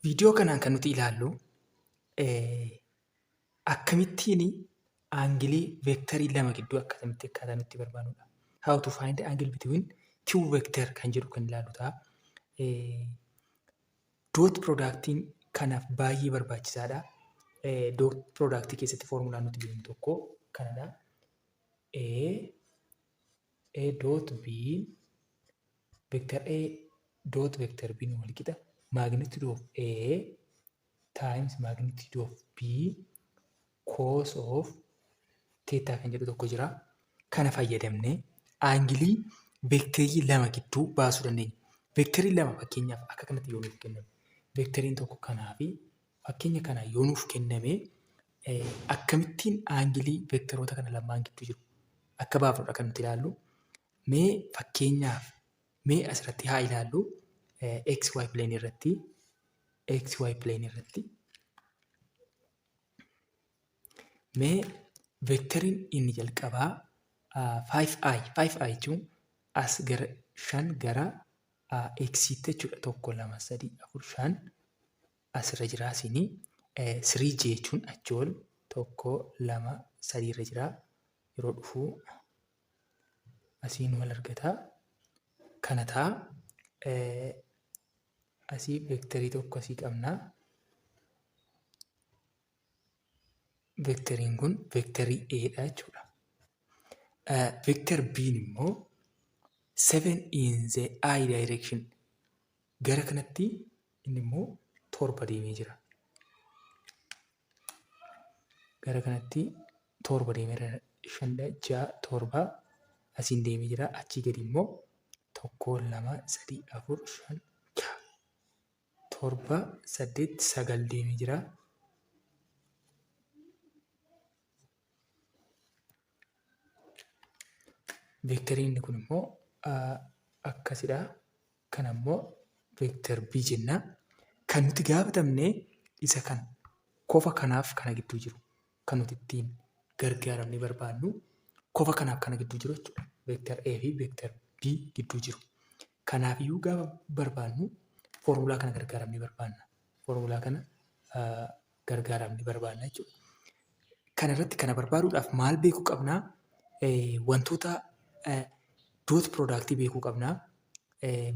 Viidiyoo kanaan kan nuti ilaallu akkamittiin aangilii veektarii lama gidduu akkaataa nutti barbaadnudha. How to find the angle between two vector kan jedhu kan ilaallu ta'a. Dot production kanaaf baay'ee barbaachisaadha. Dot product keessatti foormulaan nuti beeknu tokko kanadha. A dot B vector A dot vector B wal qixa magnitude of A times magnitude of B cos of theta kan jedhu tokko jira. Kana fayyadamnee aangilii veektarii lama gidduu baasuu dandeenya. Veektarii lama fakkeenyaaf akka kanatti yoo nuuf kenname, veektariin tokko kanaa fi fakkeenya kana yoo nuuf kenname akkamittiin aangilii veektaroota kana lamaan gidduu jiru akka baafnudha kan nuti ilaallu. Mee fakkeenyaaf asirratti haa ilaallu XY plane irratti mee veektariin inni jalqabaa 5i jechuun as gara 5 gara x'tti jechuudha. 1 2 3 4 5 asirra jira isinii 3j jechuun achi ol 1 2 3 irra jira. Yeroo dhufu asiin wal argata. Kana ta'a asii veektarii tokko asii qabna. Veektariin kun veektarii A dha jechuudha. Veektar B immoo 7 in the I direction gara kanatti inni immoo 7 deemee jira. Gara kanatti 7 deemee jira. 5 6 7 asiin deemee jira. Achii gadi immoo 1 2 3 4 5 7 8 9 deemee jira. Veektariin kun immoo akkasidha. Kana immoo veektar B jenna. Kan nuti gaafatamne isa kan kofa kanaaf kana gidduu jiru kan nuti ittiin gargaaramne barbaadnu kofa kanaaf kana gidduu jiru jechuudha. Veektar A fi veektar B gidduu jiru. Kanaafiyyuu gaafa barbaadnu foormulaa kana gargaaramne barbaadna. Foormulaa kana gargaaramne barbaadna jechuudha. Kana irratti kana barbaaduudhaaf maal beekuu qabnaa? Wantoota dot product beekuu qabnaa.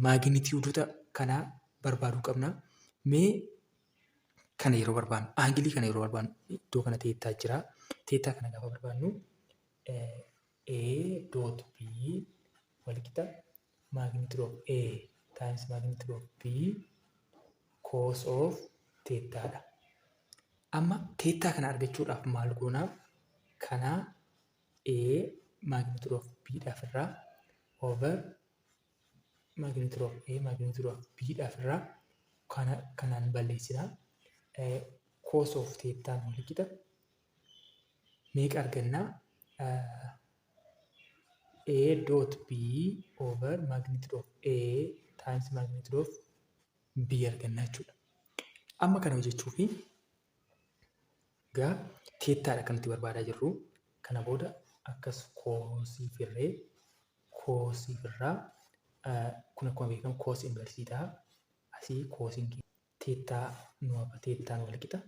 Magnitudeota kanaa barbaaduu qabnaa. Mee kana yeroo barbaadnu aangilii kana yeroo barbaadnu iddoo kana teettaa jira. Teettaa kana gaafa barbaadnu A dot B wal qixa magnitude of A times magnitude of B cos of theta dha. Amma teettaa kana argachuudhaaf maal goonaa? Kana A magnitude of B dhaaf irraa over magnitude of A magnitude of B dhaaf irraa kanaan balleessinaa. Cos of theta wal qixa meeqa argannaa? A dot B over magnitude of A times magnitude of B argannaa jechuudha. Amma kana hojjechuuf egaa teettaadha kan nuti barbaadaa jirru. Kana booda akkas koosiif irraa kun akkuma beekamu koos inversii ta'a. Asii koosiin teettaa teettaan wal qixa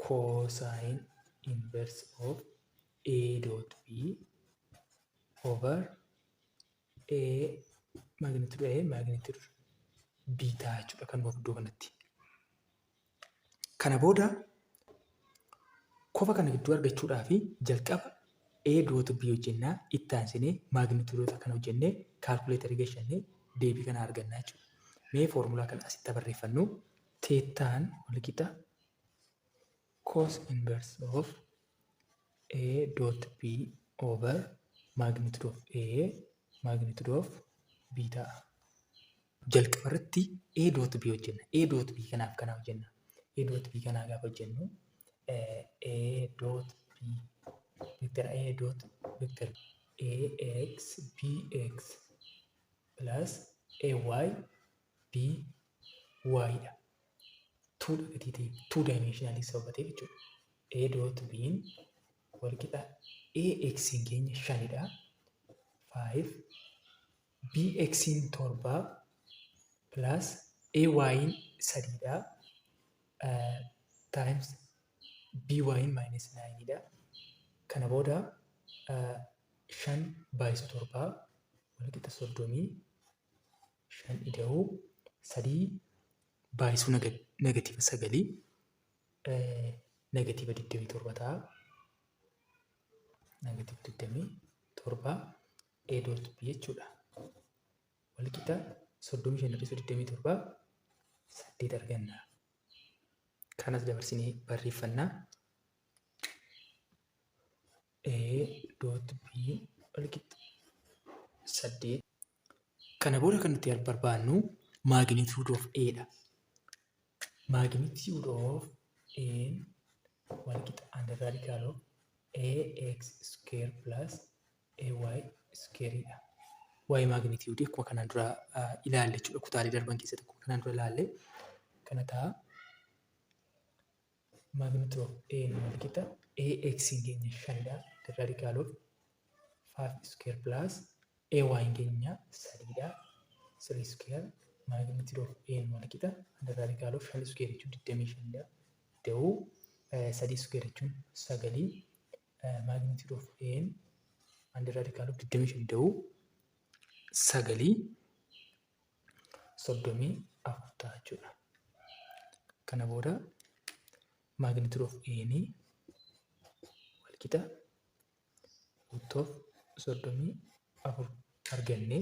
cosine inverse of A dot B over A magnitude B ta'a jechuudha kan nuuf iddoo kanatti. Kana booda kofa kana gidduu argachuudhaaf jalqaba A dot B hojjennaa. Itti aansinee magnitudoota kana hojjennee kaalkuleetarii galchannee deebii kana argannaa jechuudha. Mee foormulaa kana asitti barreeffannu. Teettaan wal qixa cos inverse of A dot B over magnitude of A magnitude of B ta'a. Jalqaba irratti A dot B hojjenna. A dot B kanaaf kana hojjenna. A dot B kanaa gaafa hojjennu A dot B vector A dot vector AX BX plus AY BY dha. Tuudha gatii ta'e 2 dimensionally sababatee jechuudha. A dot B wal qixa AX keenya 5 dha. 5 BX 7 plus AY'n sadiidha. Times BY'n minus 9dha. Kana booda 5/7 walqixa 35 ida'uu 3 negatiiva 9 negatiiva 27 ta'a. Negatiiva 27 A dot B jechuudha. Walqixa 35/27 8 arganna. Kanas dabarsinee barreeffannaa. A dot B walqixa 8. Kana booda kan nuti barbaannu magnitude of A dha. Magnitude of A walqixa under radical of AX square plus AY square dha. Waa'ee magnitude akkuma kanaan dura ilaalle jechuudha. Kutaalee darban keessatti akkuma kanaan dura ilaalle kana ta'a. Magnitude of A walqixa AX keenya 5dha. The radical of 5 square plus AY keenya 3dha. 3 square magnitude of A walqixa under radical of 5 square jechuun 25dha. Ta'uu 3 square jechuun 9. Magnitude of A under radical of 25 ta'uu 9 34 ta'a jechuudha. Kana booda magnitude of A walqixa root of 34 arganne.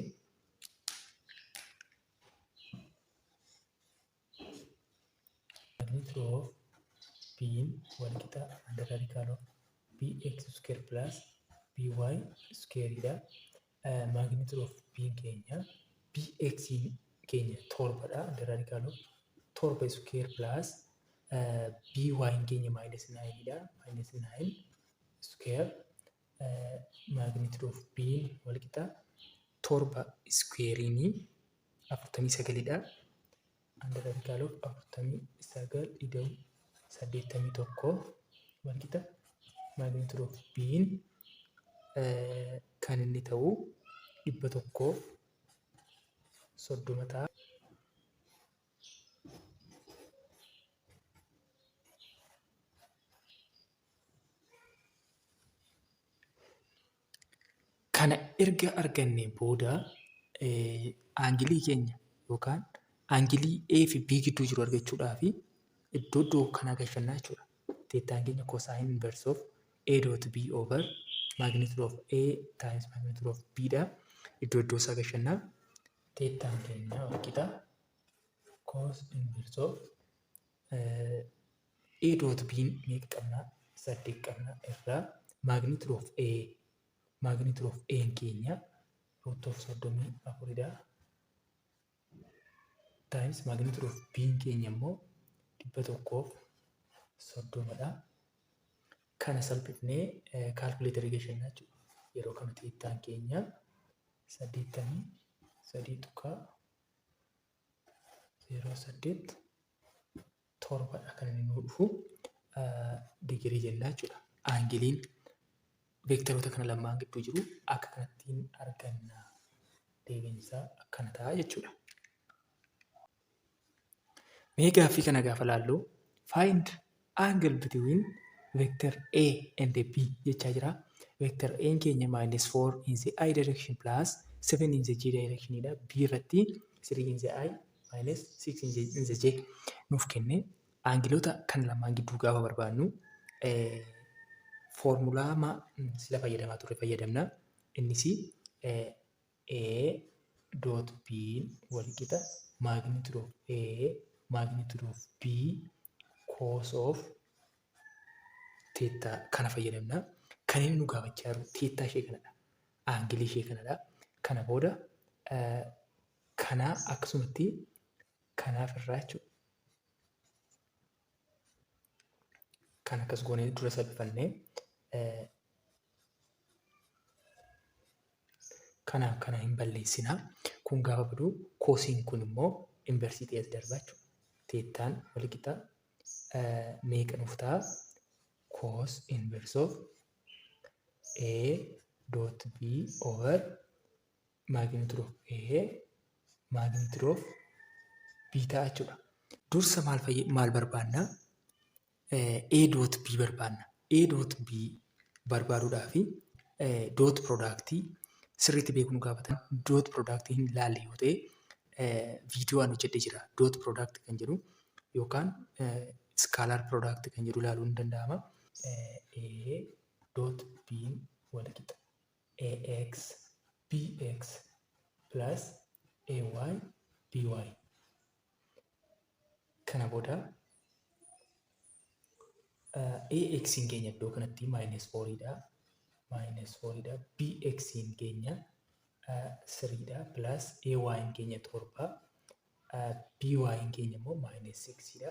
Magnitude of B walqixa under radical of BX square plus BY square dha. Magnitude of B keenya BX keenya 7dha. Under radical of 7 square plus BY keenya minus 9dha. Minus 9 square magnitude of B walqixa 7 square 49dha. Under radical of 49 ida'uu 81 walqixa magnitude of B kan inni ta'u 130 ta'a. Kana erga arganne booda aangilii keenya yookaan aangilii A fi B gidduu jiru argachuudhaaf iddoo kanaa galchannaa jechuudha. Teettaan keenya cosine inverse of A dot B over magnitude of A times magnitude of B dha. Iddoo isaa galchannaa. Teettaan keenya walqixa cos inverse of A dot B meeqa qabna? 8 qabna irraa magnitude of A keenya root of 34 dha. Times magnitude of B keenya immoo 130 dha. Kana salphifnee calculator galchannaa jechuudha. Yeroo kana teettaan keenya 83.08 7dha kan inni nuu dhufu digirii jennaa jechuudha. Aangiliin veektaroota kana lamaan gidduu jiru akka kanattiin arganna. Deebiinsaa akkana ta'a jechuudha. Mee gaaffii kana gaafa laallu find angle between vector A and B jechaa jira. Vector A keenya minus 4 in the I direction plus 7 in the J direction dha. B irratti 3 in the I minus 6 in the J nuuf kenne. Aangiloota kan lamaan gidduu gaafa barbaannu foormulaa sila fayyadamaa turre fayyadamna. Innis A dot B walqixa magnitude of A magnitude of B cos of theta kana fayyadamna. Kan inni nu gaafachaa jiru theta ishee kanadha. Aangilii ishee kanadha. Kana booda kana akkasumatti kanaaf irraa jechuudha. Kan akkas goonee dura salphifannee kanaaf kana hin balleessina. Kun gaafa badu koosiin kun immoo inversiitii as darbaa jechuudha. Teettaan walqixa meeqa nuuf ta'a? Cos inverse of A dot B over magnitude of A magnitude of b ta'a jechuudha. Dursa maal barbaanna? A dot b barbaanna. A dot b barbaaduudhaaf dot productii sirriitti beekuu nu gaafatan. Dot productii hin ilaalle yoo ta'e viidiyoon hojjedhee jira. Dot product kan jedhu yookaan scalar product kan jedhu ilaaluun ni danda'ama. A dot b wal qixa ax bx plus ay by. Kana booda ax keenya iddoo kanatti -4dha. -4dha. bx keenya 3dha plus ay keenya 7. by keenya immoo -6dha.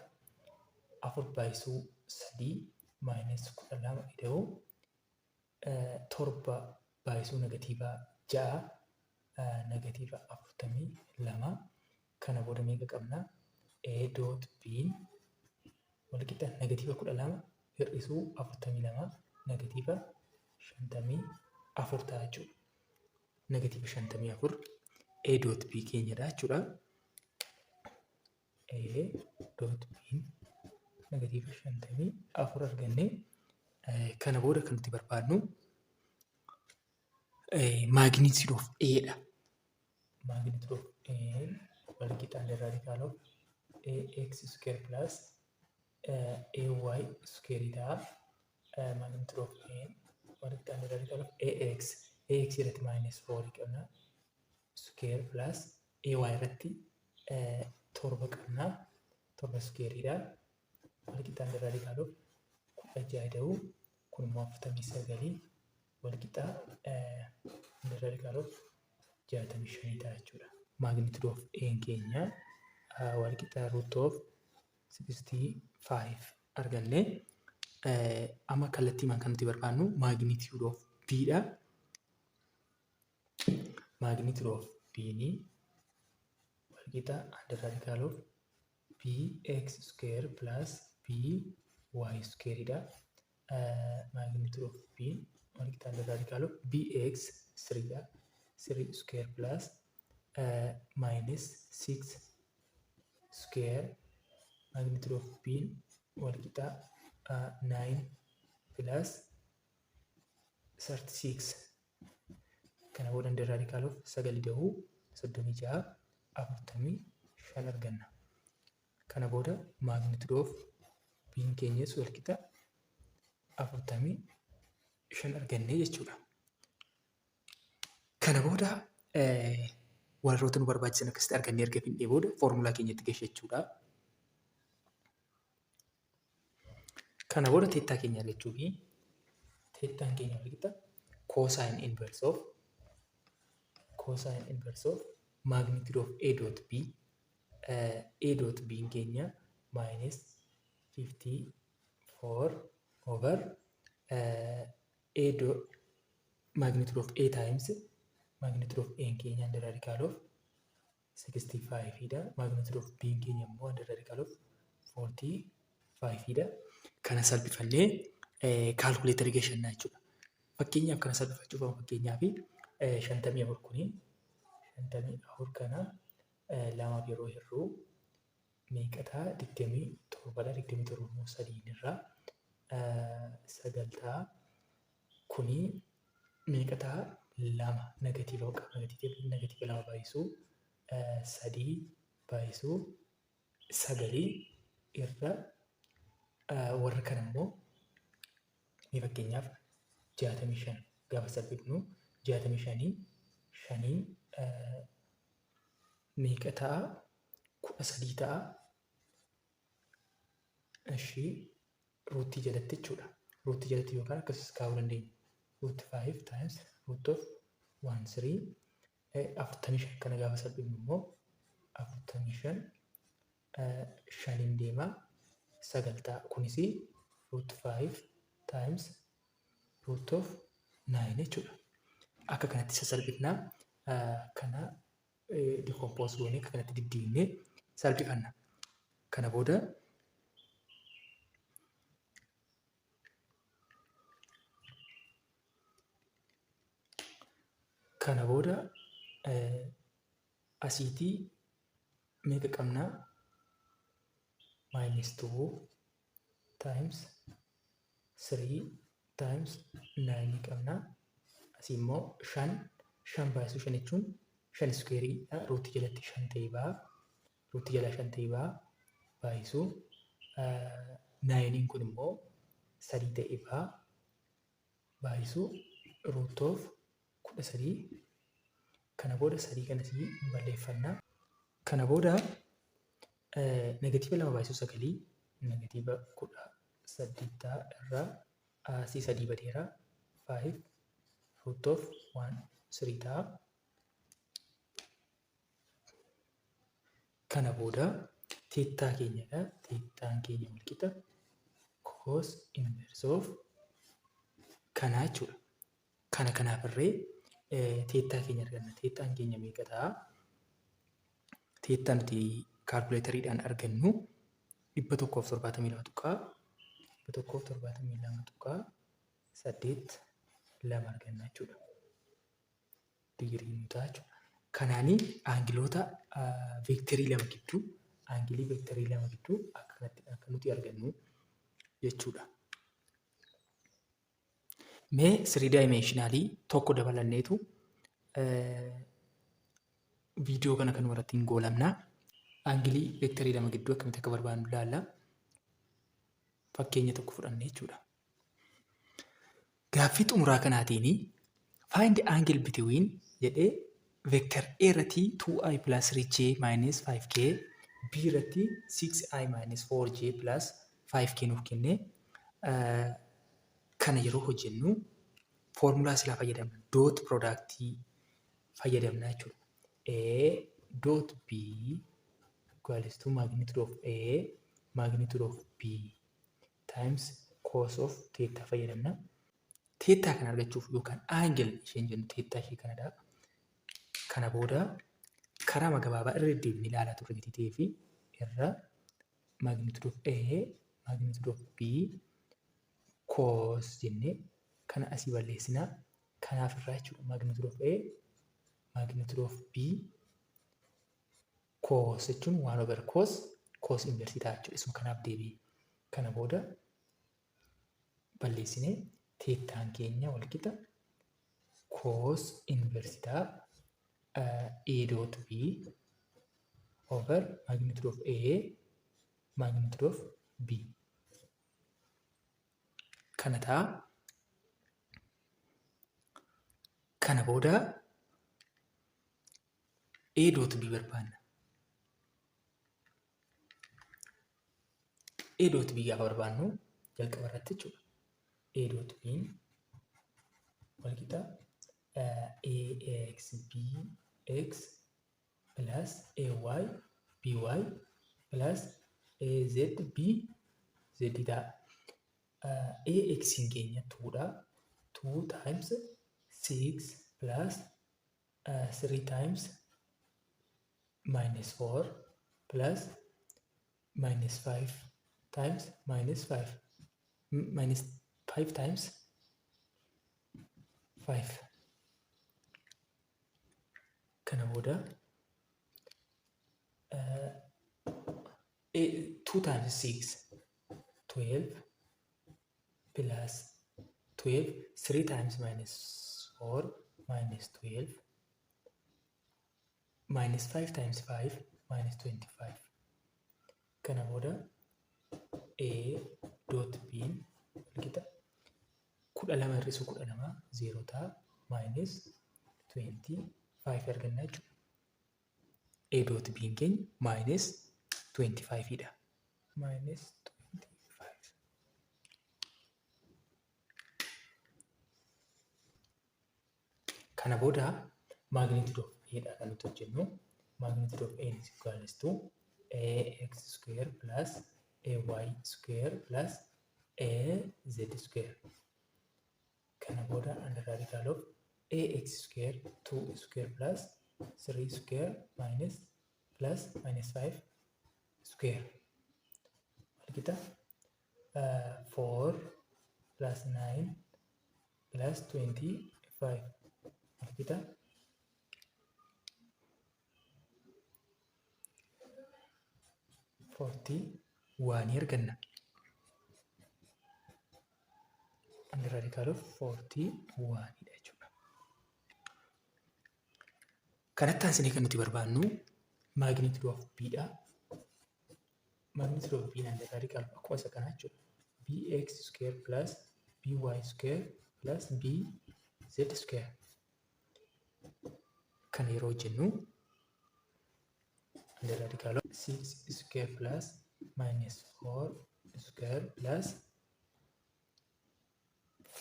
4/3 -12 ida'u 7/-6 -42. Kana booda meeqa qabna? A dot b wal qixa -12 hir'isuu 42 -54 ta'a jechuudha. -54 A dot b keenyadha jechuudha. A dot b -54 arganne. Kana booda kan nuti barbaadnu magnitude of A dha. Magnitude of A wal qixa under radical of ax square plus ay square ta'a. Magnitude of A wal qixa under radical of ax irratti -4 qabna square plus ay irratti 7 qabna. 7 squareidha. Wal qixa under radical of 16 ta'u kun immoo 49 wal qixa under radical of 65 ta'a jechuudha. Magnitude of A keenya wal qixa root of 65 arganne. Amma kallattiimaan kan nuti barbaannu magnitude of B dha. Magnitude of B ni wal qixa under radical of bx square plus by square dha. Magnitude of B wal qixa under radical of bx 3 dha. 3 square plus -6 square. Magnitude of B wal qixa 9 plus 36. Kana booda under radical of 9 ta'u 36 45 arganna. Kana booda magnitude of B keenyas wal qixa 45 arganne jechuudha. Kana booda warroota nu barbaachisan akkasitti argannee erga fixnee booda foormulaa keenyatti geessuudha. Kana booda teettaa keenya argachuu fi teettaan keenya wal qixa cosine inverse of magnitude of A dot B. A dot B keenya -54 over magnitude of A times magnitude of A keenya under radical of 65 dha. Magnitude of B keenya immoo under radical of 45 dha. Kana salphifannee calculator geeshannaa jechuudha. Fakkeenyaaf kana salphifachuuf fakkeenyaaf 54 kuni 54 kana lamaaf yeroo hir'uu meeqa ta'a? 27 dha. 27 immoo 3 irraa 9 ta'a. Kuni meeqa ta'a? 2 negatiiva qaba. Negatiiva 2 baay'isuu 3 baay'isuu 9 irra warra kana immoo mee fakkeenyaaf 65 gaafa salphifnu 65 5 meeqa ta'a? 13 ta'a. Ishii ruutii jalatti jechuudha. Ruutii jalatti yookaan akkasumas kaa'uu dandeenya. Root 5 times root of 13 45 kana gaafa salphifnu immoo 45 5 deema 9 ta'a. Kunis root 5 times root of 9 jechuudha. Akka kanatti sasalphifnaa kana decompose goonee akka kanatti diddiinnee salphifanna. Kana booda asiitii meeqa qabnaa? minus 2 times 3 times 9 qabna. Asii immoo 5 baay'isuu 5 jechuun 5 squareedha. Ruutii jalatti 5 ta'ee ba'a. Ruutii jala 5 ta'ee ba'a. Baay'isuu 9 kun immoo 3 ta'ee ba'a. Baay'isuu root of 13. Kana booda 3 kanas balleeffannaa. Kana booda negatiiva 2 baay'isuu 9 negatiiva 18 irraa asii 3 badeera 5 root of 1 3 ta'a. Kana booda teettaa keenyadha. Teettaan keenya walqixa cos inverse of kanaa jechuudha. Kanaaf irree teettaa keenya arganna. Teettaan keenya meeqa ta'a? Teettaa nuti kaalkuleeteriidhaan argannu 172 tuqaa 172 tuqaa 8 arganna jechuudha. Digirii nu ta'a jechuudha. Kanaani aangiloota veektarii lama gidduu aangilii veektarii lama gidduu akka nuti argannu jechuudha. Mee 3 dimensionalii tokko dabalanneetu viidiyoo kana kan irratti hin goolamna. Aangilii veektarii lama gidduu akkamitti akka barbaadnu ilaalla. Fakkeenya tokko fudhannee jechuudha. Gaaffii xumuraa kanaatiin find the angle between jedhee vector A irratti 2i plus 3j minus 5k B irratti 6i minus 4j plus 5k nuuf kenne. Kana yeroo hojjennu foormulaa silaa fayyadamna. Dot productii fayyadamna jechuudha. A dot B equals to magnitude of A magnitude of B times cos of theta fayyadamna. Theta kana argachuuf yookaan angle isheen jennu theta ishee kanadha. Kana booda karaa magabaabaa irra deemnee ilaalaa turre gatii ta'ee fi irra magnitude of A magnitude of B cos jennee kana asii balleessinaa. Kanaaf irraa jechuudha magnitude of A magnitude of B cos jechuun 1 over cos inverse ta'a jechuudha. Isuma kanaaf deebi'e. Kana booda balleessinee teettaan keenya walqixa cos inverse ta'a A dot B over magnitude of A magnitude of B. Kana ta'a. Kana booda A dot B barbaanna. A dot B gaafa barbaannu jalqaba irratti jechuudha. A dot B walqixa AX BX plus AY BY plus AZ BZ ta'a. AX keenya 2dha. 2 times 6 plus 3 times minus 4 plus minus 5 times minus 5 minus 5 times 5. Kana booda 2 times 6 12 plus 12 3 times minus 4 minus 12 minus 5 times 5 minus 25. Kana booda A dot B walqixa 12 hir'isuu 12 0 ta'a minus 25 arganna jechuudha. A dot B keenya minus 25 dha. Minus 25. Kana booda magnitude of A dha kan nuti hojjennu. Magnitude of A is equals to AX square plus AY square plus AZ square. Kana booda under radical of AX square 2 square plus 3 square minus plus minus 5 square. Walqixa 4 plus 9 plus 25. Walqixa 40 1 arganna. Under radical of 41 dha jechuudha. Kanatti aansinee kan nuti barbaannu magnitude of b dha. Magnitude of b under radical akkuma isa kanaa jechuudha. bx square plus by square plus bz square. Kan yeroo jennu under radical of 6 square plus minus 4 square plus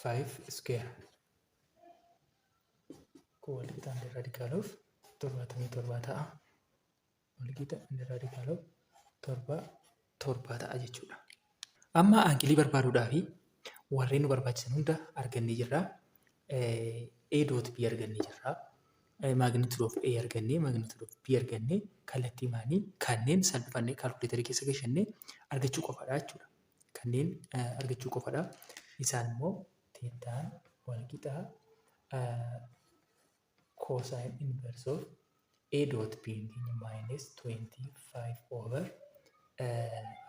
5 square. Walqixa under radical of 77 ta'a. Walqixa under radical of 7 ta'a jechuudha. Amma aangilii barbaaduudhaaf warreen nu barbaachisan hunda argannee jirra. A dot B argannee jirra. Magnitude of A argannee, magnitude of B argannee, kallattii maanii kanneen salphifannee kaalkuleetarii keessa galchannee argachuu qofaadha jechuudha. Kanneen argachuu qofaadha. Isaan immoo teettaan walqixa cosine inverse of A dot B minus 25 over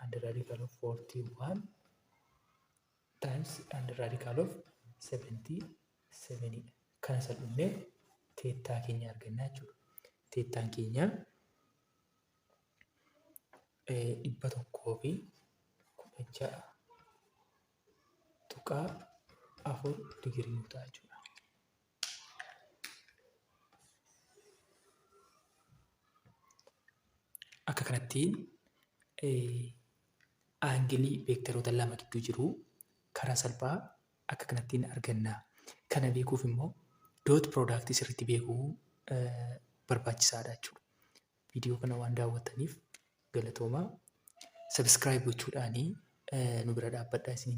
under radical of 41 times under radical of 77. Kana salphifnee teettaa keenya argannaa jechuudha. Teettaan keenya 116.4 digirii ta'a jechuudha. Akka kanatti aangilii veektaroota lama gidduu jiru karaa salphaa akka kanattiin arganna. Kana beekuuf immoo dot product sirriitti beekuu barbaachisaadha jechuudha. Viidiyoo kana waan daawwattaniif galatoomaa. Subscribe gochuudhaan nu bira dhaabbadhaa isin